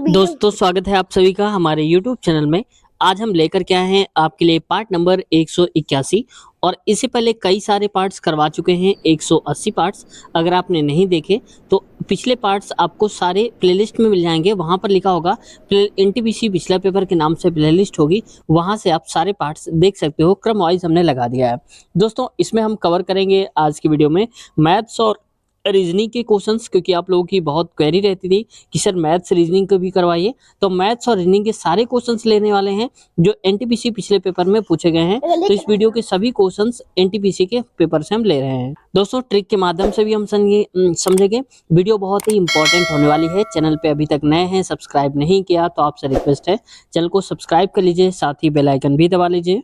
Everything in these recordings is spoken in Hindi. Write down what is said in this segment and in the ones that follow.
दोस्तों स्वागत है आप सभी का हमारे YouTube चैनल में। आज हम लेकर के आए हैं आपके लिए पार्ट नंबर 181 और इससे पहले कई सारे पार्ट्स करवा चुके हैं 180 पार्ट्स। अगर आपने नहीं देखे तो पिछले पार्ट्स आपको सारे प्लेलिस्ट में मिल जाएंगे। वहां पर लिखा होगा एनटीपीसी पिछला पेपर के नाम से प्लेलिस्ट होगी, वहां से आप सारे पार्ट्स देख सकते हो। क्रम वाइज हमने लगा दिया है। दोस्तों इसमें हम कवर करेंगे आज की वीडियो में मैथ्स और रीजनिंग के क्वेश्चंस, क्योंकि आप लोगों की बहुत क्वेरी रहती थी कि सर मैथ्स रीजनिंग को भी करवाइए। तो मैथ्स और रीजनिंग के सारे क्वेश्चंस लेने वाले हैं जो एनटीपीसी पिछले पेपर में पूछे गए हैं। तो इस वीडियो के सभी क्वेश्चंस एनटीपीसी के पेपर से हम ले रहे हैं। दोस्तों ट्रिक के माध्यम से भी हम समझेंगे। वीडियो बहुत ही इंपॉर्टेंट होने वाली है। चैनल पे अभी तक नए हैं, सब्सक्राइब नहीं किया तो आपसे रिक्वेस्ट है चैनल को सब्सक्राइब कर लीजिए, साथ ही बेल आइकन भी दबा लीजिए।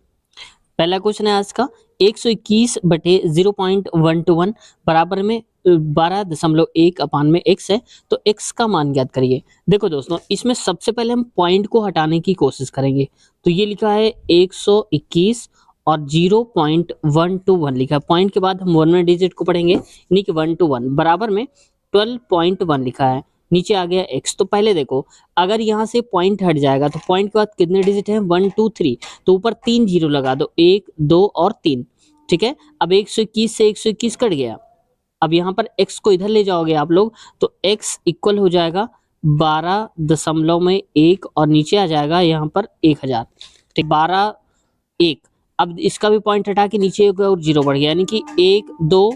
पहला क्वेश्चन है आज का 121/0.121 बराबर में 12.1 अपान में x है, तो x का मान ज्ञात करिए। देखो दोस्तों इसमें सबसे पहले हम पॉइंट को हटाने की कोशिश करेंगे। तो ये लिखा है 121 और 0.121 लिखा है। पॉइंट के बाद हम 1 डिजिट को पढ़ेंगे, यानी कि 1 to 1 बराबर में 12.1 लिखा है। नीचे आ गया x। तो पहले देखो अगर यहाँ से पॉइंट हट जाएगा तो पॉइंट के बाद कितने डिजिट हैं 1 2 3, तो ऊपर 3 जीरो लगा दो, 1 2 और 3। ठीक है, अब 121 से 121 कट गया। अब यहाँ पर x को इधर ले जाओगे आप लोग तो x इक्वल हो जाएगा 12.1 और नीचे आ जाएगा यहाँ पर 1000। ठीक, 12 1। अब इसका भी पॉइंट हटा के नीचे एक और जीरो बढ़ गया, यानी कि 1 2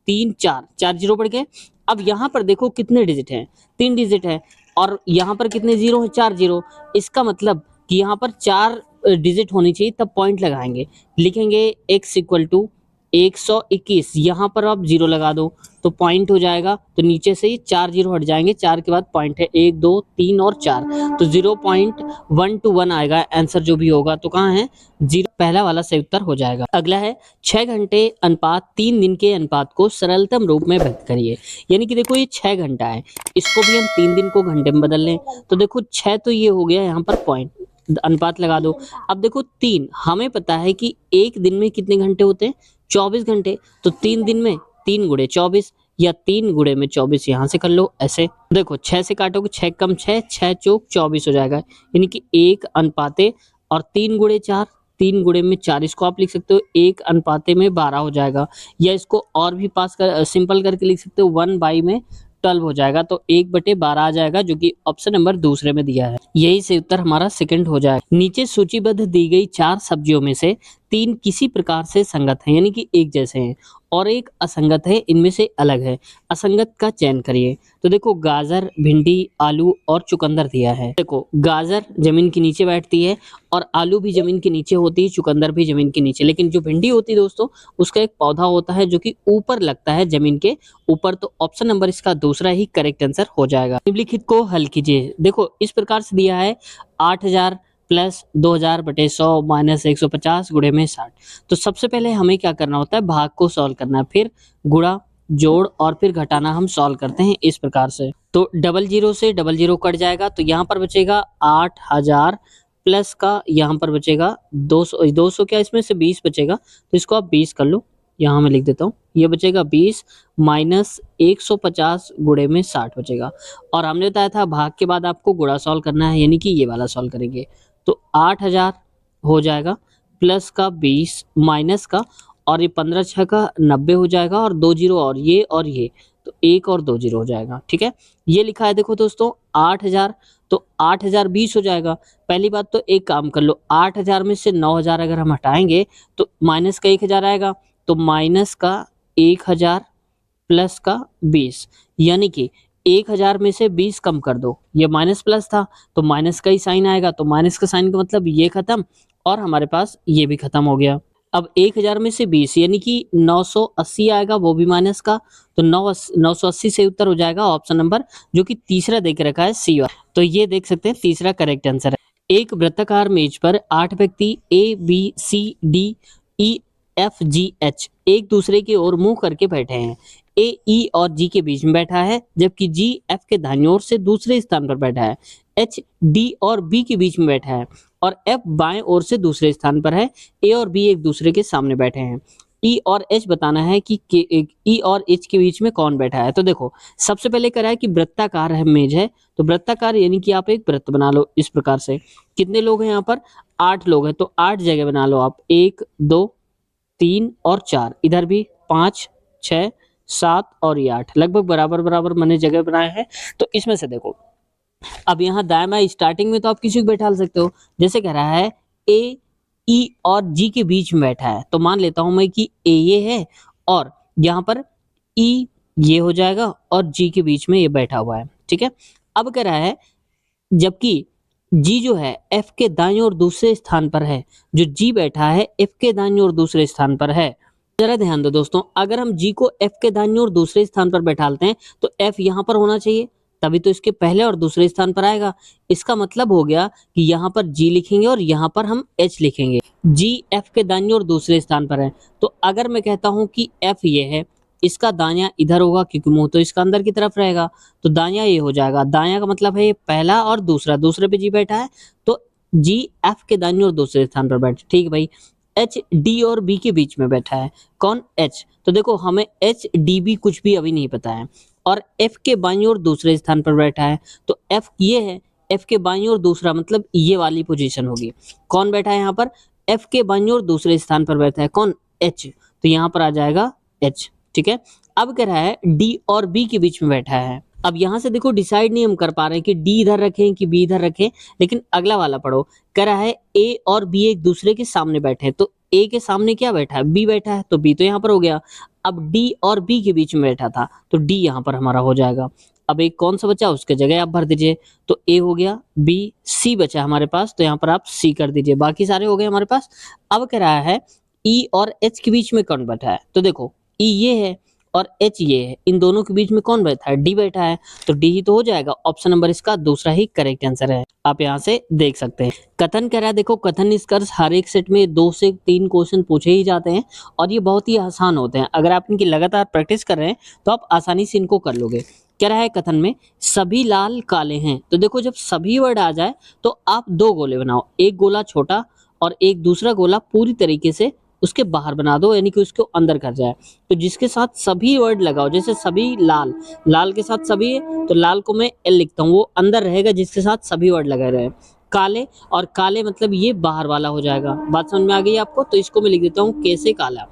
3 4 जीरो बढ़ गए। अब यहाँ पर देखो कितने डिजिट हैं, 3 डिजिट है और यहाँ पर कितने जीरो हैं, 4 जीरो। इसका मतलब कि यहाँ पर 4 डिजिट होनी चाहिए, तब पॉइंट लगाएंगे। लिखेंगे x इक्वल टू 121, यहाँ पर आप जीरो लगा दो तो पॉइंट हो जाएगा। तो नीचे से ही 4 जीरो हट जाएंगे, 4 के बाद पॉइंट है 1 2 3 और 4, तो 0.121 आएगा आंसर जो भी होगा। तो कहाँ है, जीरो, पहला वाला सही उत्तर हो जाएगा। अगला है 6 घंटे अनुपात 3 दिन के अनुपात को सरलतम रूप में व्यक्त करिए। यानी कि देखो ये 6 घंटा है, इसको भी हम 3 दिन को घंटे में बदल लें। तो देखो 6 तो ये हो गया, यहाँ पर पॉइंट अनुपात लगा दो। अब देखो 3, हमें पता है कि एक दिन में कितने घंटे होते हैं, 24 घंटे। तो 3 दिन में 3 गुणे 24 या 3 गुणे में 24 यहाँ से कर लो ऐसे। देखो 6 से काटोगे, 6 कम 6, 6 चौक 24 हो जाएगा, यानी कि 1 अनुपाते और 3 गुणे 4, 3 गुणे में 4, इसको आप लिख सकते हो 1 अनुपाते में 12 हो जाएगा। या इसको और भी पास कर सिंपल करके लिख सकते हो 1/12 हो जाएगा। तो 1/12 आ जाएगा, जो कि ऑप्शन नंबर दूसरे में दिया है। यही से उत्तर हमारा सेकंड हो जाएगा। नीचे सूचीबद्ध दी गई 4 सब्जियों में से 3 किसी प्रकार से संगत हैं, यानी कि एक जैसे हैं, और एक असंगत है, इनमें से अलग है। असंगत का चयन करिए। तो देखो गाजर, भिंडी, आलू और चुकंदर दिया है। देखो गाजर जमीन के नीचे बैठती है और आलू भी जमीन के नीचे होती है, चुकंदर भी जमीन के नीचे। लेकिन जो भिंडी होती है दोस्तों, उसका एक पौधा होता है जो कि ऊपर लगता है जमीन के ऊपर। तो ऑप्शन नंबर इसका दूसरा ही करेक्ट आंसर हो जाएगा। निम्नलिखित को हल कीजिए। देखो इस प्रकार से दिया है 8000 प्लस 2000/100 माइनस 150 गुणे में 60। तो सबसे पहले हमें क्या करना होता है, भाग को सॉल्व करना है, फिर गुणा जोड़ और फिर घटाना हम सॉल्व करते हैं इस प्रकार से। तो 00 से 00 कट जाएगा, तो यहाँ पर बचेगा 8000 प्लस का यहाँ पर बचेगा 200 क्या इसमें से 20 बचेगा, तो इसको आप 20 कर लो, यहाँ मैं लिख देता हूँ। ये बचेगा 20 माइनस 150 गुणे में 60 बचेगा। और हमने बताया था भाग के बाद आपको गुणा सॉल्व करना है, यानी कि ये वाला सॉल्व करेंगे। तो 8000 हो जाएगा, प्लस का 20 माइनस का, और ये 15 6 का 90 हो जाएगा, और 2 जीरो और ये, तो 1 और 2 जीरो हो जाएगा। ठीक है, ये लिखा है देखो दोस्तों 8000, तो 8000 20 हो जाएगा। पहली बात तो एक काम कर लो, 8000 में से 9000 अगर हम हटाएंगे तो माइनस का 1000 आएगा, तो माइनस का 1000 प्लस का 20, यानी कि 1000 में से 20 कम कर दो। ये माइनस प्लस था तो माइनस का ही साइन आएगा, तो माइनस का साइन का मतलब ये खत्म और हमारे पास ये भी खत्म हो गया। अब 1000 में से 20 यानी कि 980 आएगा, वो भी माइनस का, तो 980 से उत्तर हो जाएगा ऑप्शन नंबर जो कि तीसरा देख रखा है सी। तो ये देख सकते हैं तीसरा करेक्ट आंसर है। एक वृत्ताकार मेज पर 8 व्यक्ति ABCDEFGH एक दूसरे की ओर मुंह करके बैठे हैं। AE और G के बीच में बैठा है, जबकि G F के दाहिनी ओर से दूसरे स्थान पर बैठा है। H D और B के बीच में बैठा है और F बाएं ओर से दूसरे स्थान पर है। A और B एक दूसरे के सामने बैठे हैं। ई और एच बताना है कि ई और एच के बीच में कौन बैठा है। तो देखो सबसे पहले करा है कि वृत्ताकार है मेज है, तो वृत्ताकार यानी कि आप एक वृत्त बना लो इस प्रकार से। कितने लोग हैं यहाँ पर? 8 लोग हैं, तो 8 जगह बना लो आप, 1 2 3 और 4, इधर भी 5 6 7 और ये 8, लगभग बराबर बराबर मैंने जगह बनाए हैं। तो इसमें से देखो अब यहाँ दाएं बाएं स्टार्टिंग में तो आप किसी को बैठा सकते हो, जैसे कह रहा है ए ई और जी के बीच में बैठा है, तो मान लेता हूं मैं कि ए ये है और यहाँ पर ई ये हो जाएगा और जी के बीच में ये बैठा हुआ है, ठीक है। अब कह रहा है जबकि जी जो है एफ के दाईं ओर दूसरे स्थान पर है, जो जी बैठा है एफ के दाईं ओर दूसरे स्थान पर है। जरा ध्यान दो दोस्तों, अगर हम जी को एफ के दाईं ओर दूसरे स्थान पर बैठाते हैं तो एफ यहाँ पर होना चाहिए, तभी तो इसके पहले और दूसरे स्थान पर आएगा। इसका मतलब हो गया कि यहाँ पर जी लिखेंगे और यहाँ पर हम एच लिखेंगे। जी एफ के दाईं ओर दूसरे स्थान पर है, तो अगर मैं कहता हूँ कि एफ ये है, इसका दायां इधर होगा क्योंकि मुंह तो इसका अंदर की तरफ रहेगा, तो दायां ये हो जाएगा। दायां का मतलब है ये पहला और दूसरा, दूसरे पे जी बैठा है, तो जी एफ के दाईं ओर दूसरे स्थान पर बैठे, ठीक है भाई। एच डी और बी के बीच में बैठा है, कौन? एच। तो देखो हमें एच डी बी कुछ भी अभी नहीं पता है, और एफ के बाईं ओर दूसरे स्थान पर बैठा है, तो एफ ये है, एफ के बाईं ओर दूसरा मतलब ये वाली पोजीशन होगी। कौन बैठा है यहाँ पर? एफ के बाईं ओर दूसरे स्थान पर बैठा है, कौन? एच, तो यहाँ पर आ जाएगा एच, ठीक है। अब कह रहा है डी और बी के बीच में बैठा है। अब यहां से देखो डिसाइड नहीं हम कर पा रहे हैं कि डी इधर रखें कि बी इधर रखें, लेकिन अगला वाला पढ़ो। कह रहा है ए और बी एक दूसरे के सामने बैठे हैं, तो ए के सामने क्या बैठा है? बी बैठा है, तो बी तो यहाँ पर हो गया। अब डी और बी के बीच में बैठा था, तो डी यहाँ पर हमारा हो जाएगा। अब एक कौन सा बचा उसके जगह आप भर दीजिए, तो ए हो गया, बी सी बचा हमारे पास, तो यहाँ पर आप सी कर दीजिए, बाकी सारे हो गए हमारे पास। अब कह रहा है ई और एच के बीच में कौन बैठा है? तो देखो ई ये है और एच ये है, इन दोनों के बीच में कौन बैठा है? डी बैठा है, तो डी ही तो हो जाएगा। ऑप्शन नंबर इसका दूसरा ही करेक्ट आंसर है, आप यहाँ से देख सकते हैं। कथन कह रहा है, देखो कथन निष्कर्ष हर एक सेट में 2 से 3 क्वेश्चन पूछे ही जाते हैं और ये बहुत ही आसान होते हैं। अगर आप इनकी लगातार प्रैक्टिस कर रहे हैं तो आप आसानी से इनको कर लोगे। कह रहा है कथन में सभी लाल काले हैं, तो देखो जब सभी वर्ड आ जाए तो आप 2 गोले बनाओ, एक गोला छोटा और एक दूसरा गोला पूरी तरीके से उसके बाहर बना दो, यानी कि उसको अंदर कर जाए। तो जिसके साथ सभी वर्ड लगाओ, जैसे सभी लाल, लाल के साथ सभी है तो लाल को मैं एल लिखता हूँ, वो अंदर रहेगा जिसके साथ सभी वर्ड लगे रहे। काले, और काले मतलब ये बाहर वाला हो जाएगा। बात समझ में आ गई आपको? तो इसको मैं लिख देता हूँ कैसे काला।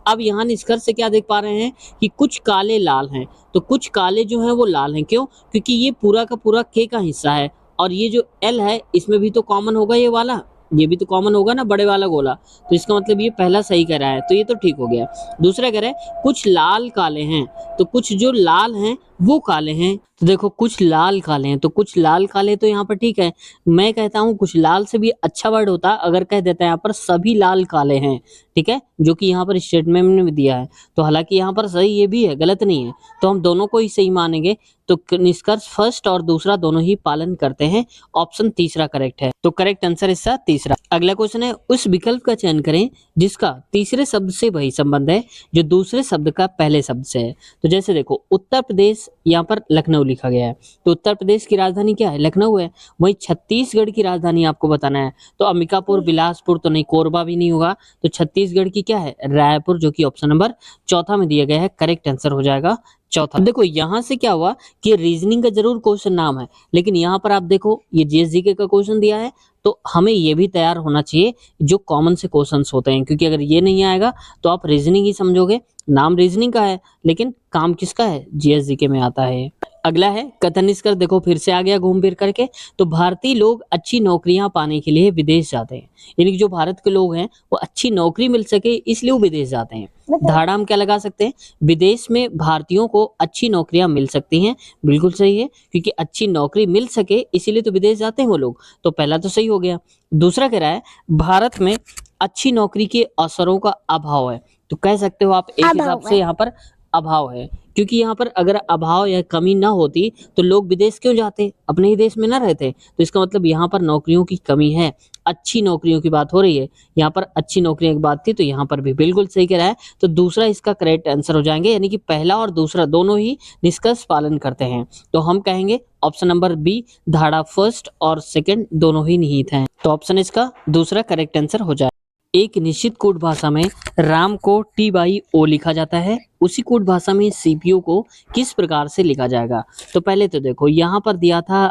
अब यहाँ निष्कर्ष से क्या देख पा रहे हैं कि कुछ काले लाल हैं, तो कुछ काले जो हैं वो लाल हैं, क्यों? क्योंकि ये पूरा का पूरा के का हिस्सा है, और ये जो एल है इसमें भी तो कॉमन होगा, ये वाला ये भी तो कॉमन होगा ना, बड़े वाला गोला, तो इसका मतलब ये पहला सही कह रहा है, तो ये तो ठीक हो गया। दूसरा कह रहा है कुछ लाल काले हैं, तो कुछ जो लाल हैं वो काले हैं, तो देखो कुछ लाल काले हैं, तो कुछ लाल काले तो यहाँ पर ठीक है। मैं कहता हूँ कुछ लाल से भी अच्छा वर्ड होता अगर कह देता है यहाँ पर सभी लाल काले हैं, ठीक है, जो कि यहाँ पर स्टेटमेंट में दिया है। तो हालांकि यहाँ पर सही ये भी है, गलत नहीं है, तो हम दोनों को ही सही मानेंगे। तो निष्कर्ष फर्स्ट और दूसरा दोनों ही पालन करते हैं, ऑप्शन तीसरा करेक्ट है। तो करेक्ट आंसर इसका तीसरा। अगला क्वेश्चन है उस विकल्प का चयन करें जिसका तीसरे शब्द से वही संबंध है जो दूसरे शब्द का पहले शब्द से है। तो जैसे देखो उत्तर प्रदेश, यहाँ पर लखनऊ लिखा गया है, तो उत्तर प्रदेश की राजधानी क्या है? लखनऊ है। वहीं छत्तीसगढ़ की राजधानी आपको बताना है, तो अंबिकापुर, बिलासपुर तो नहीं, कोरबा भी नहीं होगा, तो छत्तीसगढ़ की क्या है? रायपुर, जो कि ऑप्शन नंबर चौथा में दिया गया है, करेक्ट आंसर हो जाएगा चौथा। देखो यहां से क्या हुआ कि रीजनिंग का जरूर क्वेश्चन नाम है, लेकिन यहाँ पर आप देखो ये जीएसजीके का क्वेश्चन दिया है, तो हमें ये भी तैयार होना चाहिए जो कॉमन से क्वेश्चंस होते हैं, क्योंकि अगर ये नहीं आएगा तो आप रीजनिंग ही समझोगे। नाम रीजनिंग का है लेकिन काम किसका है? जीएसजीके में आता है। अगला है कथन निष्कर्ष, देखो फिर से आ गया घूम फिर करके, तो भारतीय लोग अच्छी नौकरियां पाने के लिए विदेश जाते हैं, यानी कि जो भारत के लोग हैं वो अच्छी नौकरी मिल सके इसलिए वो विदेश जाते हैं। धाड़ा हम क्या लगा सकते हैं? विदेश में भारतीयों को अच्छी नौकरियां मिल सकती हैं, बिल्कुल सही है, क्योंकि अच्छी नौकरी मिल सके इसीलिए तो विदेश जाते हैं वो लोग, तो पहला तो सही हो गया। दूसरा कह रहा है भारत में अच्छी नौकरी के अवसरों का अभाव है, तो कह सकते हो आप एक हिसाब से यहाँ पर अभाव है, क्योंकि यहाँ पर अगर अभाव या कमी ना होती तो लोग विदेश क्यों जाते? अपने ही देश में ना रहते। तो इसका मतलब यहाँ पर नौकरियों की कमी है, अच्छी नौकरियों की बात हो रही है, यहाँ पर अच्छी नौकरियों की बात थी, तो यहाँ पर भी बिल्कुल सही कह रहा है, तो दूसरा इसका करेक्ट आंसर हो जाएंगे, यानी कि पहला और दूसरा दोनों ही निष्कर्ष पालन करते हैं, तो हम कहेंगे ऑप्शन नंबर बी, धाड़ा फर्स्ट और सेकंड दोनों ही निहित हैं, तो ऑप्शन इसका दूसरा करेक्ट आंसर हो जाए। एक निश्चित कोड भाषा में राम को T/O लिखा जाता है, उसी कोड भाषा में CPU को किस प्रकार से लिखा जाएगा। तो पहले तो देखो यहाँ पर दिया था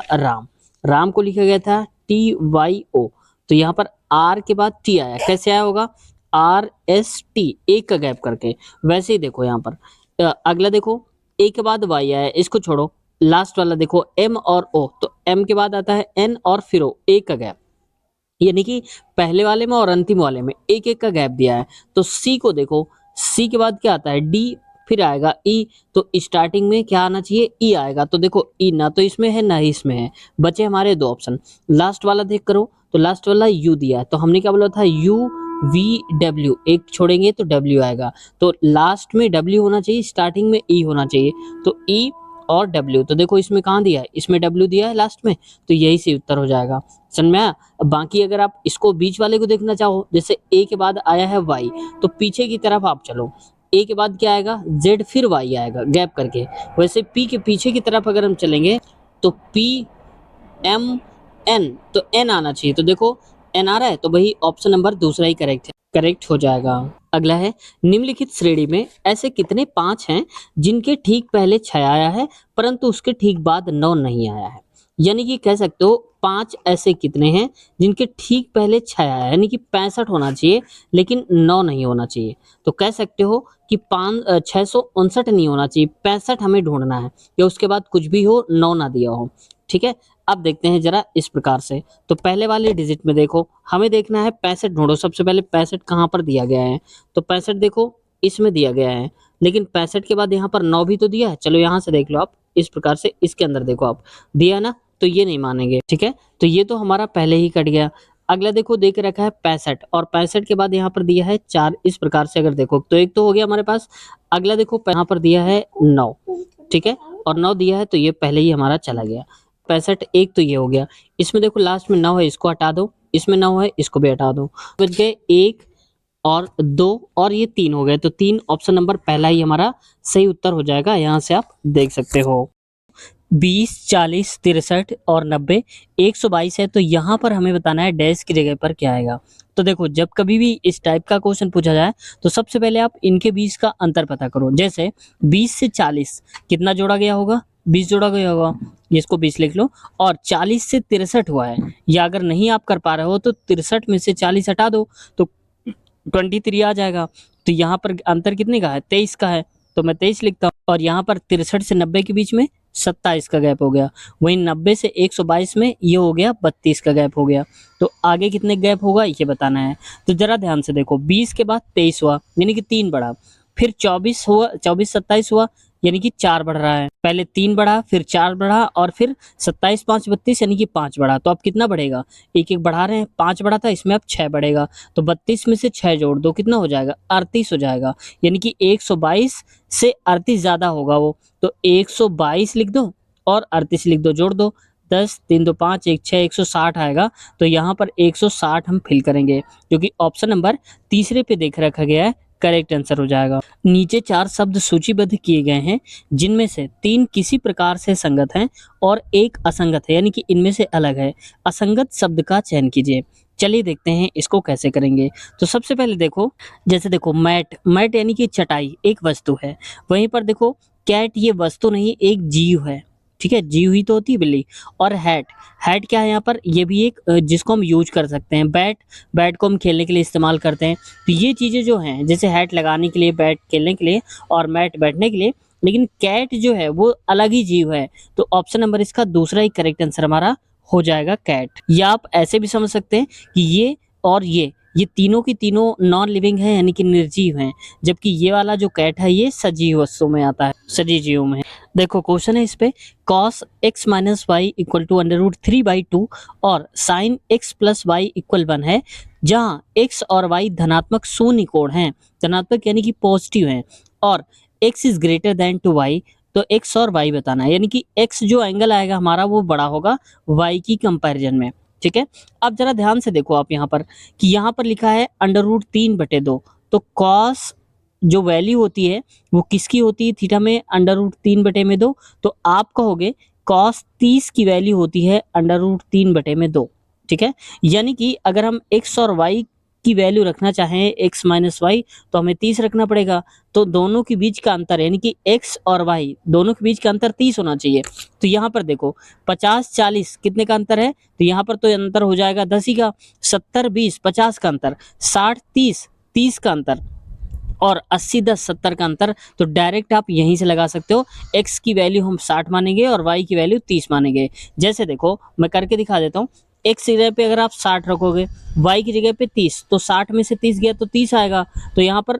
राम को लिखा गया था T/O, तो यहाँ पर R के बाद T आया, कैसे आया होगा RST, एक का गैप करके। वैसे ही देखो यहाँ पर अगला देखो A के बाद Y आया, इसको छोड़ो, लास्ट वाला देखो M और O, तो M के बाद आता है N और फिर O, एक का गैप, यानी कि पहले वाले में और अंतिम वाले में एक एक का गैप दिया है। तो सी को देखो, सी के बाद क्या आता है डी, फिर आएगा ई, तो स्टार्टिंग में क्या आना चाहिए ई आएगा। तो देखो ई ना तो इसमें है ना ही इसमें है, बचे हमारे दो ऑप्शन। लास्ट वाला देख करो, तो लास्ट वाला यू दिया है, तो हमने क्या बोला था यू वी डब्ल्यू, एक छोड़ेंगे तो डब्ल्यू आएगा, तो लास्ट में डब्ल्यू होना चाहिए, स्टार्टिंग में ई होना चाहिए, तो ई और डब्ल्यू। तो देखो इसमें कहाँ दिया है, इसमें डब्ल्यू दिया है लास्ट में, तो यही से उत्तर हो जाएगा। समझ में आया। बाकी अगर आप इसको बीच वाले को देखना चाहो, जैसे ए के बाद आया है वाई, तो पीछे की तरफ आप चलो, ए के बाद क्या आएगा जेड, फिर वाई आएगा गैप करके। वैसे पी के पीछे की तरफ अगर हम चलेंगे तो पी एम एन, तो एन आना चाहिए, तो देखो एन आ रहा है, तो वही ऑप्शन नंबर दूसरा ही करेक्ट है, करेक्ट हो जाएगा। अगला है निम्नलिखित श्रेणी में ऐसे कितने पांच हैं जिनके ठीक पहले 6 आया है परंतु उसके ठीक बाद 9 नहीं आया है। यानी कि कह सकते हो पांच ऐसे कितने हैं जिनके ठीक पहले 6 आया है, यानी कि 65 होना चाहिए लेकिन 9 नहीं होना चाहिए। तो कह सकते हो कि 659 नहीं होना चाहिए, 65 हमें ढूंढना है, या उसके बाद कुछ भी हो 9 ना दिया हो। ठीक है, अब देखते हैं जरा इस प्रकार से। तो पहले वाले डिजिट में देखो हमें देखना है 65 ढूंढो। सबसे पहले 65 कहाँ पर दिया गया है, तो 65 देखो इसमें दिया गया है, लेकिन 65 के बाद यहाँ पर 9 भी तो दिया है। चलो यहाँ से देख लो आप, इस प्रकार से इसके अंदर देखो आप, दिया ना, तो ये नहीं मानेंगे। ठीक है, तो ये तो हमारा पहले ही कट गया। अगला देखो देख रखा है 65, और 65 के बाद यहाँ पर दिया है 4, इस प्रकार से अगर देखो तो एक तो हो गया हमारे पास। अगला देखो यहाँ पर दिया है 9, ठीक है, और 9 दिया है, तो ये पहले ही हमारा चला गया। 65 एक तो ये हो गया, इसमें देखो लास्ट में 9 है, इसको हटा दो, इसमें 9 है, इसको भी हटा दो, बच गए 1 और 2 और ये 3 हो गए। तो 3 ऑप्शन नंबर पहला ही हमारा सही उत्तर हो जाएगा, यहाँ से आप देख सकते हो। 20, 40, 63 और 90, 122 है, तो यहाँ पर हमें बताना है डैश की जगह पर क्या आएगा। तो देखो जब कभी भी इस टाइप का क्वेश्चन पूछा जाए तो सबसे पहले आप इनके बीच का अंतर पता करो। जैसे 20 से 40 कितना जोड़ा गया होगा, 20 जोड़ा गया होगा, इसको 20 लिख लो। और 40 से 63 हुआ है, या अगर नहीं आप कर पा रहे हो तो 63 में से 40 हटा दो तो 23 आ जाएगा। तो यहाँ पर अंतर कितने का है, 23 का है, तो मैं 23 लिखता हूँ। और यहाँ पर 63 से 90 के बीच में 27 का गैप हो गया, वहीं 90 से 122 में ये हो गया 32 का गैप हो गया। तो आगे कितने गैप होगा ये बताना है। तो जरा ध्यान से देखो, 20 के बाद 23 हुआ यानी कि 3 बढ़ा, फिर 24 हुआ, 24 27 हुआ यानी कि 4 बढ़ रहा है, पहले 3 बढ़ा फिर 4 बढ़ा और फिर 27 5 32 यानी कि 5 बढ़ा। तो अब कितना बढ़ेगा, एक एक बढ़ा रहे हैं, 5 बढ़ा था, इसमें अब 6 बढ़ेगा, तो 32 में से 6 जोड़ दो, कितना हो जाएगा 38 हो जाएगा, यानी कि 122 से 38 ज्यादा होगा वो, तो 122 लिख दो और 38 लिख दो, जोड़ दो, 10 3 2 5 1 6 160 आएगा। तो यहाँ पर 160 हम फिल करेंगे, क्योंकि ऑप्शन नंबर तीसरे पे देख रखा गया है, करेक्ट आंसर हो जाएगा। नीचे 4 शब्द सूचीबद्ध किए गए हैं जिनमें से 3 किसी प्रकार से संगत हैं और एक असंगत है, यानी कि इनमें से अलग है। असंगत शब्द का चयन कीजिए। चलिए देखते हैं इसको कैसे करेंगे। तो सबसे पहले देखो, जैसे देखो मैट, मैट यानी कि चटाई एक वस्तु है, वहीं पर देखो कैट ये वस्तु नहीं एक जीव है, ठीक है, जीव ही तो होती है बिल्ली। और हैट, हैट क्या है यहाँ पर, ये भी एक जिसको हम यूज कर सकते हैं। बैट, बैट को हम खेलने के लिए इस्तेमाल करते हैं। तो ये चीज़ें जो हैं, जैसे हैट लगाने के लिए, बैट खेलने के लिए और मैट बैठने के लिए, लेकिन कैट जो है वो अलग ही जीव है। तो ऑप्शन नंबर इसका दूसरा ही करेक्ट आंसर हमारा हो जाएगा कैट। या आप ऐसे भी समझ सकते हैं कि ये और ये तीनों की तीनों नॉन लिविंग है, यानी कि निर्जीव हैं, जबकि ये वाला जो कैट है ये सजीव वस्तु में आता है, सजीव जीवों में है। देखो क्वेश्चन है इस पे, cos x minus Y equal to √3/2 और sin x plus Y equal 1 है, जहाँ x और y धनात्मक शून्य कोण हैं, धनात्मक यानी कि पॉजिटिव हैं, और x is greater than two y, तो x और y बताना है, यानी कि x जो एंगल आएगा हमारा वो बड़ा होगा y की कंपैरिजन में। ठीक है, अब जरा ध्यान से देखो आप यहाँ पर कि यहाँ पर लिखा है √3/2, तो cos जो वैल्यू होती है वो किसकी होती है थीटा में, √3/2, तो आप कहोगे cos 30 की वैल्यू होती है √3/2। ठीक है, यानी कि अगर हम x और y की वैल्यू रखना चाहें x माइनस वाई तो हमें 30 रखना पड़ेगा। तो दोनों के बीच का अंतर यानी कि x और y दोनों के बीच का अंतर 30 होना चाहिए। तो यहाँ पर देखो 50-40 कितने का अंतर है, तो यहाँ पर तो अंतर हो जाएगा 10 ही का, 70-20 50 का अंतर, 60-30 30 का अंतर और 80-10 70 का अंतर। तो डायरेक्ट आप यहीं से लगा सकते हो, x की वैल्यू हम 60 मानेंगे और y की वैल्यू 30 मानेंगे। जैसे देखो मैं करके दिखा देता हूँ, x की जगह पे अगर आप 60 रखोगे, y की जगह पे 30, तो 60 में से 30 गया तो 30 आएगा। तो यहाँ पर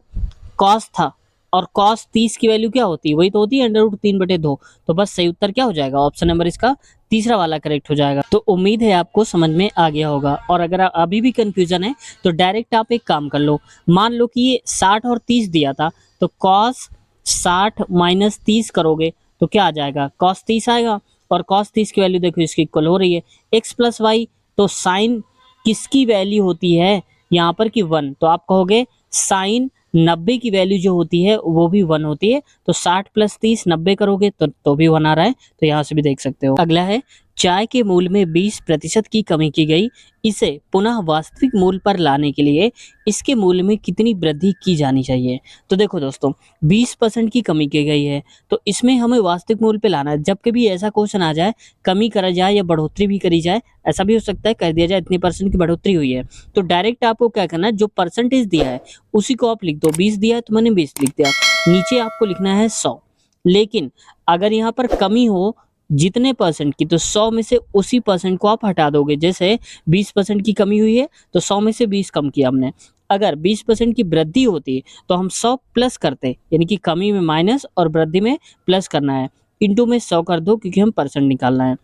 cos था और cos 30 की वैल्यू क्या होती है, वही तो होती है √3/2। तो बस सही उत्तर क्या हो जाएगा, ऑप्शन नंबर इसका तीसरा वाला करेक्ट हो जाएगा। तो उम्मीद है आपको समझ में आ गया होगा, और अगर अभी भी कंफ्यूजन है तो डायरेक्ट आप एक काम कर लो, मान लो कि ये 60 और 30 दिया था, तो cos 60 माइनस 30 करोगे तो क्या आ जाएगा, cos 30 आएगा। और cos 30 की वैल्यू देखो इसकी इक्वल हो रही है x प्लस वाई, तो साइन किसकी वैल्यू होती है यहाँ पर कि 1, तो आप कहोगे साइन 90 की वैल्यू जो होती है वो भी 1 होती है। तो 60 प्लस 30 90 करोगे तो भी 1 आ रहा है, तो यहाँ से भी देख सकते हो। अगला है चाय के मूल्य में 20% की कमी की गई, इसे पुनः वास्तविक मूल्य पर लाने के लिए इसके मूल्य में कितनी वृद्धि की जानी चाहिए। तो देखो दोस्तों 20% की कमी की गई है, तो इसमें हमें वास्तविक मूल्य पे लाना है। जब कभी ऐसा क्वेश्चन आ जाए, कमी करा जाए या बढ़ोतरी भी करी जाए, ऐसा भी हो सकता है कर दिया जाए इतनी % की बढ़ोतरी हुई है, तो डायरेक्ट आपको क्या करना है, जो परसेंटेज दिया है उसी को आप लिख दो। 20 दिया है तो मैंने 20 लिख दिया, नीचे आपको लिखना है 100। लेकिन अगर यहाँ पर कमी हो जितने % की, तो 100 में से उसी % को आप हटा दोगे। जैसे 20% की कमी हुई है तो 100 में से 20 कम किया हमने। अगर 20% की वृद्धि होती तो हम 100 प्लस करते, यानी कि कमी में माइनस और वृद्धि में प्लस करना है, इंटू में 100 कर दो क्योंकि हम % निकालना है।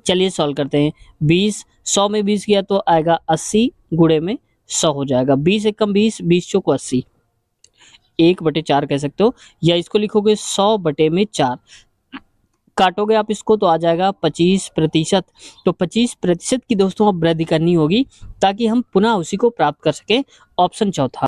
चलिए सॉल्व करते हैं। 20 100 में 20 किया तो आएगा 80 गुणे में 100 हो जाएगा। 20 एकम 20, 20 चौको 80, 1/4 कह सकते हो, या इसको लिखोगे 100/4, काटोगे आप इसको तो आ जाएगा 25%। तो 25% की दोस्तों अब वृद्धि करनी होगी ताकि हम पुनः उसी को प्राप्त कर सके। ऑप्शन चौथा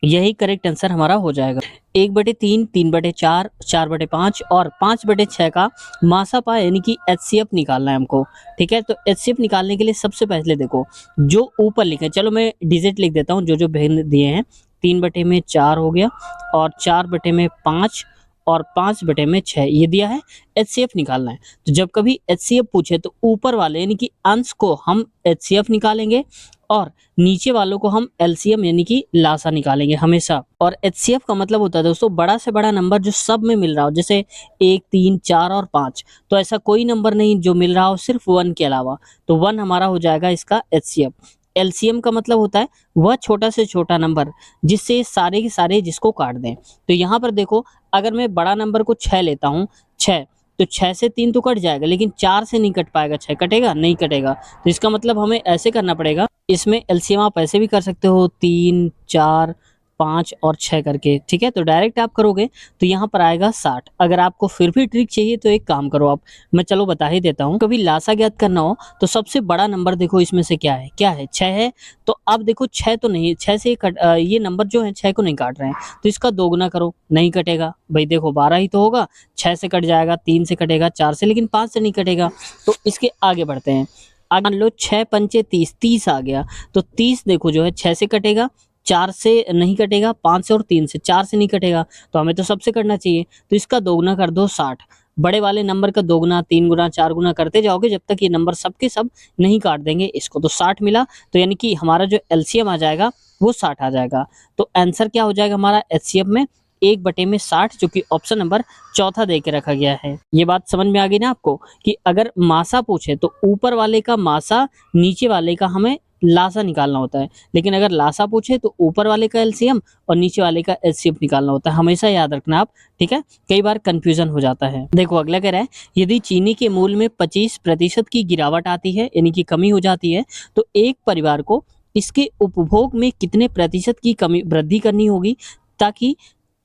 यही करेक्ट आंसर हमारा हो जाएगा। 1/3, 3/4, 4/5 और 5/6 का मासा पा यानी कि HCF निकालना है हमको। ठीक है, तो HCF निकालने के लिए सबसे पहले देखो जो ऊपर लिखे, चलो मैं डिजिट लिख देता हूँ जो जो भिन्न दिए हैं। 3/4 हो गया और 4/5 और 5/6 ये दिया है। HCF निकालना है, तो जब कभी HCF पूछे तो ऊपर वाले यानी कि अंश को हम HCF निकालेंगे और नीचे वालों को हम LCM यानी कि लासा निकालेंगे हमेशा। और HCF का मतलब होता है दोस्तों बड़ा से बड़ा नंबर जो सब में मिल रहा हो, जैसे 1, 3, 4 और 5, तो ऐसा कोई नंबर नहीं जो मिल रहा हो सिर्फ 1 के अलावा, तो 1 हमारा हो जाएगा इसका HCF। LCM का मतलब होता है वह छोटा से छोटा नंबर जिससे सारे के सारे जिसको काट दें। तो यहाँ पर देखो अगर मैं बड़ा नंबर को 6 लेता हूँ, 6, तो 6 से 3 तो कट जाएगा, लेकिन 4 से नहीं कट पाएगा। 6 कटेगा नहीं कटेगा, तो इसका मतलब हमें ऐसे करना पड़ेगा। इसमें LCM आप ऐसे भी कर सकते हो 3, 4, 5 और 6 करके। ठीक है, तो डायरेक्ट आप करोगे तो यहाँ पर आएगा 60। अगर आपको फिर भी ट्रिक चाहिए तो एक काम करो आप, मैं चलो बता ही देता हूँ। कभी लासा ज्ञात करना हो तो सबसे बड़ा नंबर देखो इसमें से क्या है, क्या है 6 है। तो अब देखो 6 तो नहीं, 6 से ये नंबर जो है 6 को नहीं काट रहे हैं, तो इसका दोगुना करो, नहीं कटेगा भाई। देखो 12 ही तो होगा, 6 से कट जाएगा, 3 से कटेगा, 4 से, लेकिन 5 से नहीं कटेगा। तो इसके आगे बढ़ते हैं। आगे मान लो 6 पंचे 30, 30 आ गया, तो 30 देखो जो है 6 से कटेगा, 4 से नहीं कटेगा, 5 से और 3 से, 4 से नहीं कटेगा, तो हमें तो सबसे करना चाहिए, तो इसका दोगुना कर दो 60। बड़े वाले नंबर का दोगुना 3 गुना 4 गुना करते जाओगे जब तक ये नंबर सबके सब नहीं काट देंगे इसको। तो 60 मिला, तो यानी कि हमारा जो LCM आ जाएगा वो 60 आ जाएगा। तो आंसर क्या हो जाएगा हमारा HCF में 1/60, जो कि ऑप्शन नंबर चौथा दे के रखा गया है। ये बात समझ में आ गई ना आपको कि अगर मासा पूछे तो ऊपर वाले का मासा, नीचे वाले का हमें लासा निकालना होता है, लेकिन अगर लासा पूछे तो ऊपर वाले का LCM और नीचे वाले का HCF निकालना होता है। हमेशा याद रखना आप, ठीक है, कई बार कंफ्यूजन हो जाता है। देखो अगला कह रहा है यदि चीनी के मूल्य में 25% की गिरावट आती है यानी कि कमी हो जाती है, तो एक परिवार को इसके उपभोग में कितने प्रतिशत की कमी वृद्धि करनी होगी ताकि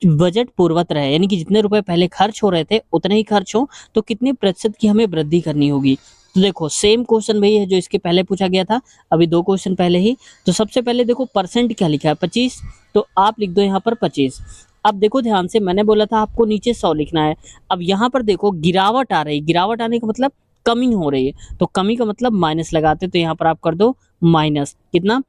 बजट पूर्वत रहे, यानी कि जितने रुपए पहले खर्च हो रहे थे उतने ही खर्च हो, तो कितने प्रतिशत की हमें वृद्धि करनी होगी। तो देखो सेम क्वेश्चन वही है जो इसके पहले पूछा गया था, अभी 2 क्वेश्चन पहले ही। तो सबसे पहले देखो परसेंट क्या लिखा है 25, तो आप लिख दो यहाँ पर 25। अब देखो ध्यान से, मैंने बोला था आपको नीचे 100 लिखना है। अब यहाँ पर देखो गिरावट आ रही है, गिरावट आने का मतलब कमी हो रही है, तो कमी का मतलब माइनस लगाते, तो यहाँ पर आप कर दो माइनस कितना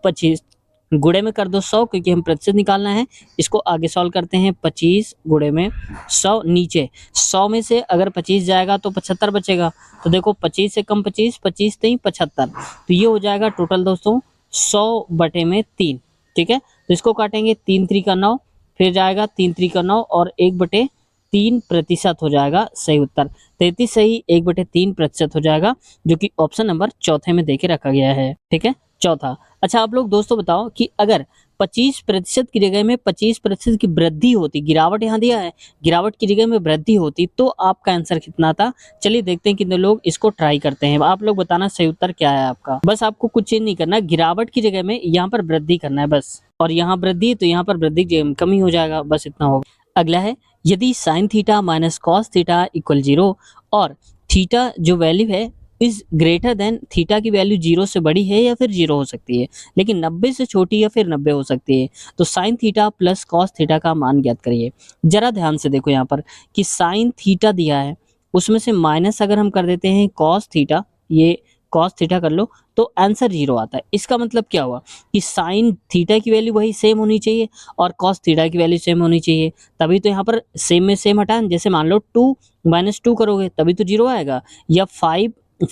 25। गुणे में कर दो 100 क्योंकि हम प्रतिशत निकालना है। इसको आगे सॉल्व करते हैं 25 गुणे में 100 नीचे 100 में से अगर 25 जाएगा तो 75 बचेगा। तो देखो 25 से कम 25, 25 3 75, तो ये हो जाएगा टोटल दोस्तों 100 बटे में 3। ठीक है, तो इसको काटेंगे 3 3 का 9, फिर जाएगा 3 3 का 9 और 1 बटे 3 प्रतिशत हो जाएगा सही उत्तर। 33 सही 1 बटे 3 प्रतिशत हो जाएगा, जो कि ऑप्शन नंबर चौथे में देके रखा गया है। ठीक है, चौथा। अच्छा आप लोग दोस्तों बताओ कि अगर 25% की जगह में 25% की वृद्धि होती, गिरावट यहाँ दिया है, गिरावट की जगह में वृद्धि होती तो आपका आंसर कितना था? चलिए देखते हैं कितने लोग इसको ट्राई करते हैं। आप लोग बताना सही उत्तर क्या है आपका। बस आपको कुछ चेंज नहीं करना, गिरावट की जगह में यहाँ पर वृद्धि करना है बस, और यहाँ वृद्धि तो यहाँ पर वृद्धि की जगह में कमी हो जाएगा, बस इतना होगा। अगला है, यदि sine theta minus cos theta equal 0 और थीटा जो वैल्यू है इज ग्रेटर देन, थीटा की वैल्यू 0 से बड़ी है या फिर 0 हो सकती है, लेकिन 90 से छोटी या फिर 90 हो सकती है, तो sine theta plus cos theta का मान ज्ञात करिए। जरा ध्यान से देखो यहाँ पर कि साइन थीटा दिया है, उसमें से माइनस अगर हम कर देते हैं कॉस थीटा, ये कॉस थीटा कर लो, तो आंसर 0 आता है। इसका मतलब क्या हुआ कि साइन थीटा की वैल्यू वही सेम होनी चाहिए और कॉस थीटा की वैल्यू सेम होनी चाहिए, तभी तो यहाँ पर सेम में सेम हटाएं। जैसे मान लो 2 - 2 करोगे तभी तो 0 आएगा, या 5 -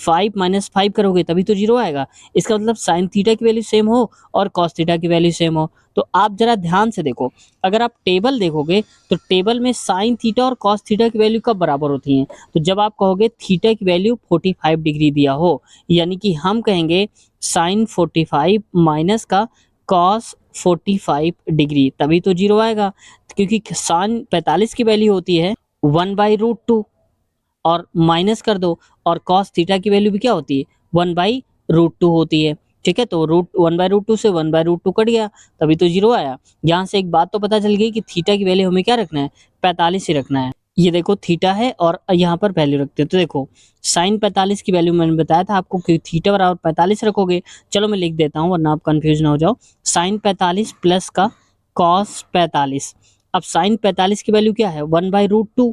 5 करोगे तभी तो 0 आएगा। इसका मतलब साइन थीटा की वैल्यू सेम हो और कॉस थीटा की वैल्यू सेम हो। तो आप जरा ध्यान से देखो, अगर आप टेबल देखोगे तो टेबल में साइन थीटा और कॉस थीटा की वैल्यू कब बराबर होती हैं? तो जब आप कहोगे थीटा की वैल्यू 45 डिग्री दिया हो, यानी कि हम कहेंगे साइन 45 माइनस का कॉस 45 डिग्री, तभी तो 0 आएगा, क्योंकि साइन 45 की वैल्यू होती है 1/√2 और माइनस कर दो, और कॉस थीटा की वैल्यू भी क्या होती है 1/√2 होती है। ठीक है, तो 1/√2 से 1/√2 कट गया, तभी तो 0 आया। यहाँ से एक बात तो पता चल गई कि थीटा की वैल्यू हमें क्या रखना है, 45 ही रखना है। ये देखो थीटा है और यहाँ पर वैल्यू रखते हैं, तो देखो साइन 45 की वैल्यू मैंने बताया था आपको कि थीटा बराबर 45 रखोगे। चलो मैं लिख देता हूँ वरना आप कंफ्यूज ना हो जाओ। साइन 45 प्लस का कॉस 45। अब साइन 45 की वैल्यू क्या है 1/√2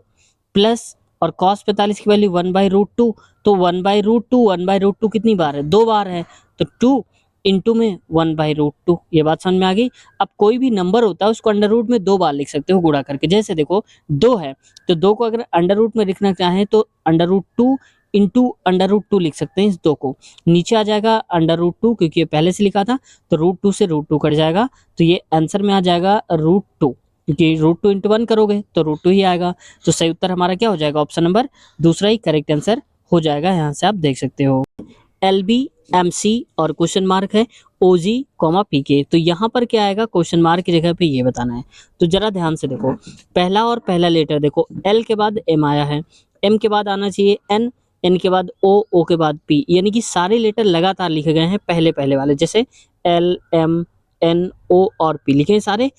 प्लस, और कॉस 45 की वैल्यू 1/√2, तो 1/√2 1/√2 कितनी बार है, 2 बार है, तो 2 इंटू में 1/√2। ये बात समझ में आ गई। अब कोई भी नंबर होता है उसको अंडर रूट में 2 बार लिख सकते हो गुणा करके। जैसे देखो 2 है तो 2 को अगर अंडर रूट में लिखना चाहें तो under root 2 into under root 2 लिख सकते हैं इस 2 को। नीचे आ जाएगा अंडर रूट 2 क्योंकि ये पहले से लिखा था, तो √2 से √2 कट जाएगा, तो ये आंसर में आ जाएगा √2, क्योंकि √2 इंटू 1 करोगे तो √2 ही आएगा। तो सही उत्तर हमारा क्या हो जाएगा, ऑप्शन नंबर दूसरा ही करेक्ट आंसर हो जाएगा। यहाँ से आप देख सकते हो LB MC और क्वेश्चन मार्क है OG, PK। तो यहाँ पर क्या आएगा, क्वेश्चन मार्क की जगह पे ये बताना है। तो जरा ध्यान से देखो, पहला और पहला लेटर देखो, L के बाद M आया है, M के बाद आना चाहिए N, N के बाद O, O के बाद P, यानी कि सारे लेटर लगातार लिखे गए हैं पहले पहले वाले, जैसे L M N O और P लिखे हैं सारे।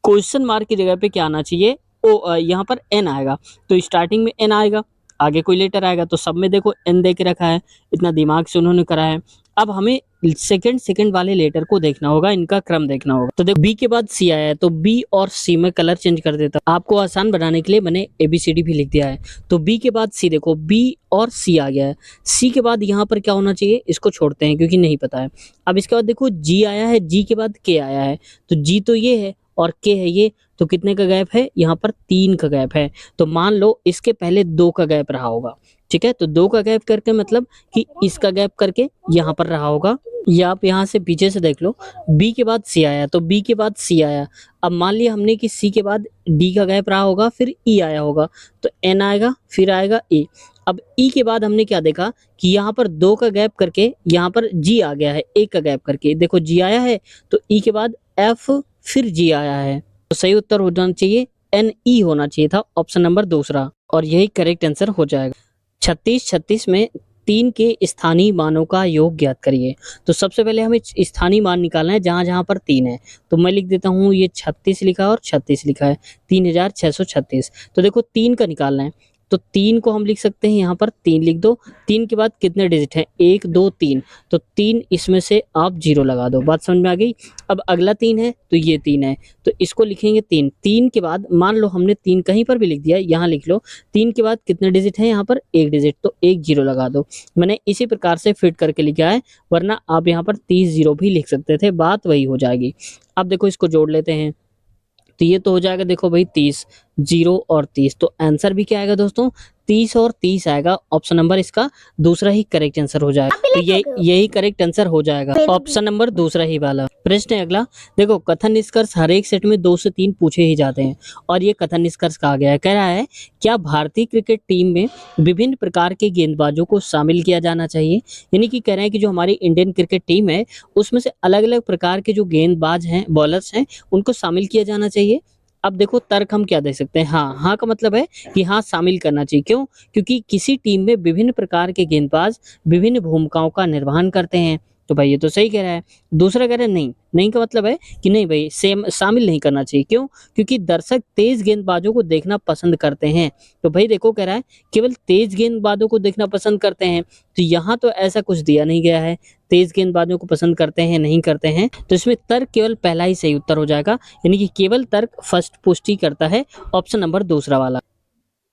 क्वेश्चन मार्क की जगह पे क्या आना चाहिए, ओ यहाँ पर एन आएगा, तो स्टार्टिंग में एन आएगा, आगे कोई लेटर आएगा, तो सब में देखो एन दे के रखा है, इतना दिमाग से उन्होंने करा है। अब हमें सेकंड वाले लेटर को देखना होगा, इनका क्रम देखना होगा। तो देखो बी के बाद सी आया है, तो बी और सी में कलर चेंज कर देता हूं। आपको आसान बनाने के लिए मैंने ABCD भी लिख दिया है। तो बी के बाद सी, देखो बी और सी आ गया है। सी के बाद यहाँ पर क्या होना चाहिए, इसको छोड़ते हैं क्योंकि नहीं पता है। अब इसके बाद देखो जी आया है, जी के बाद के आया है, तो जी तो ये है और के है ये, तो कितने का गैप है, यहाँ पर 3 का गैप है। तो मान लो इसके पहले 2 का गैप रहा होगा। ठीक है, तो 2 का गैप करके मतलब कि इसका गैप करके यहाँ पर रहा होगा, या आप यहाँ से पीछे से देख लो, बी के बाद सी आया तो बी के बाद सी आया। अब मान लिया हमने कि सी के बाद डी का गैप रहा होगा, फिर ई आया होगा, तो एन आएगा, फिर आएगा ए। अब ई के बाद हमने क्या देखा कि यहाँ पर 2 का गैप करके यहाँ पर जी आ गया है, एक का गैप करके, देखो जी आया है, तो ई के बाद एफ, फिर जी आया है, तो सही उत्तर हो जाना चाहिए NE होना चाहिए था, ऑप्शन नंबर दूसरा, और यही करेक्ट आंसर हो जाएगा। 36 में 3 के स्थानीय मानों का योग ज्ञात करिए। तो सबसे पहले हमें स्थानीय मान निकालना है जहां जहां पर 3 है, तो मैं लिख देता हूं, ये 36 लिखा है और 36 लिखा है, 3636। तो देखो 3 का निकालना है, तो 3 को हम लिख सकते हैं यहाँ पर 3 लिख दो। 3 के बाद कितने डिजिट हैं 1 2 3, तो 3 इसमें से आप 0 लगा दो। बात समझ में आ गई। अब अगला 3 है तो ये 3 है, तो इसको लिखेंगे 3। 3 के बाद मान लो हमने 3 कहीं पर भी लिख दिया, यहाँ लिख लो 3 के बाद कितने डिजिट हैं यहाँ पर 1 डिजिट, तो 1 0 लगा दो। मैंने इसी प्रकार से फिट करके लिखा है, वरना आप यहाँ पर 30 0 भी लिख सकते थे, बात वही हो जाएगी। अब देखो इसको जोड़ लेते हैं, तो ये तो हो जाएगा देखो भाई 30 0 और 30, तो आंसर भी क्या आएगा दोस्तों 30 और 30 आएगा। ऑप्शन नंबर इसका दूसरा ही करेक्ट आंसर हो जाएगा, तो यही करेक्ट आंसर हो जाएगा, ऑप्शन नंबर दूसरा ही वाला। प्रश्न है अगला, देखो कथन निष्कर्ष हर एक सेट में 2 से 3 पूछे ही जाते हैं, और ये कथन निष्कर्ष कहा गया है। कह रहा है क्या भारतीय क्रिकेट टीम में विभिन्न प्रकार के गेंदबाजों को शामिल किया जाना चाहिए। यानी कि कह रहे हैं कि जो हमारी इंडियन क्रिकेट टीम है उसमें से अलग अलग प्रकार के जो गेंदबाज हैं, बॉलर्स हैं, उनको शामिल किया जाना चाहिए। अब देखो तर्क हम क्या दे सकते हैं, हाँ हाँ का मतलब है कि हाँ शामिल करना चाहिए। क्यों? क्योंकि किसी टीम में विभिन्न प्रकार के गेंदबाज विभिन्न भूमिकाओं का निर्वहन करते हैं, तो भाई ये तो सही कह रहा है। दूसरा कह रहा है नहीं, नहीं का मतलब है कि नहीं भाई सेम शामिल नहीं करना चाहिए। क्यों? क्योंकि दर्शक तेज गेंदबाजों को देखना पसंद करते हैं, तो भाई देखो कह रहा है केवल तेज गेंदबाजों को देखना पसंद करते हैं, तो यहाँ तो ऐसा कुछ दिया नहीं गया है तेज गेंदबाजों को पसंद करते हैं नहीं करते हैं, तो इसमें तर्क केवल पहला ही सही उत्तर हो जाएगा, यानी कि केवल तर्क फर्स्ट पुष्टि करता है, ऑप्शन नंबर दूसरा वाला।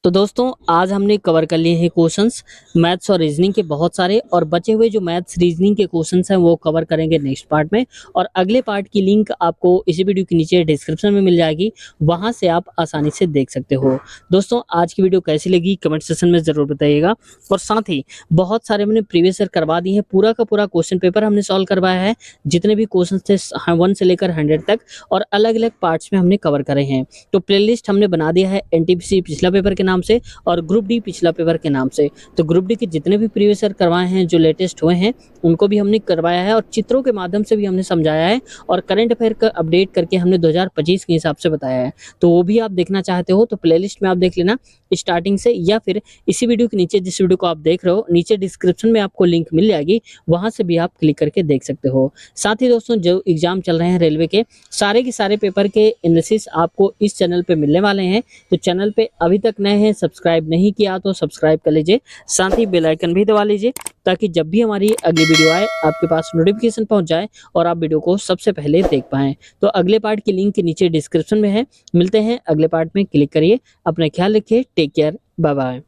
तो दोस्तों आज हमने कवर कर लिए हैं क्वेश्चंस मैथ्स और रीजनिंग के बहुत सारे, और बचे हुए जो मैथ्स रीजनिंग के क्वेश्चंस हैं वो कवर करेंगे नेक्स्ट पार्ट में। और अगले पार्ट की लिंक आपको इसी वीडियो के नीचे डिस्क्रिप्शन में मिल जाएगी, वहां से आप आसानी से देख सकते हो। दोस्तों आज की वीडियो कैसी लगी कमेंट सेक्शन में ज़रूर बताइएगा, और साथ ही बहुत सारे हमने प्रीवियस ईयर करवा दिए हैं, पूरा का पूरा क्वेश्चन पेपर हमने सॉल्व करवाया है, जितने भी क्वेश्चन थे 1 से लेकर 100 तक, और अलग अलग पार्ट्स में हमने कवर करे हैं। तो प्लेलिस्ट हमने बना दिया है एनटीपीसी पिछला पेपर के नाम से और ग्रुप डी पिछला पेपर के नाम से। तो ग्रुप डी के जितने भी प्रीवियस ईयर करवाए हैं जो लेटेस्ट हुए हैं उनको भी हमने करवाया है, और चित्रों के माध्यम से भी हमने समझाया है, और करंट अफेयर का अपडेट करके हमने 2025 के हिसाब से बताया है। तो वो भी आप देखना चाहते हो तो प्लेलिस्ट में आप देख लेना स्टार्टिंग से, या फिर इसी वीडियो के नीचे जिस वीडियो को आप देख रहे हो नीचे डिस्क्रिप्शन में आपको लिंक मिल जाएगी, वहां से भी आप क्लिक करके देख सकते हो। साथ ही दोस्तों जो एग्जाम चल रहे हैं रेलवे के सारे पेपर के एनालिसिस आपको इस चैनल पे मिलने वाले हैं, तो चैनल पे अभी तक नए हैं सब्सक्राइब नहीं किया तो सब्सक्राइब कर लीजिए, साथ ही बेल आइकन भी दबा लीजिए, ताकि जब भी हमारी अगली वीडियो आए आपके पास नोटिफिकेशन पहुंच जाए और आप वीडियो को सबसे पहले देख पाएं। तो अगले पार्ट की लिंक के नीचे डिस्क्रिप्शन में है, मिलते हैं अगले पार्ट में, क्लिक करिए। अपना ख्याल रखिए, टेक केयर, बाय बाय।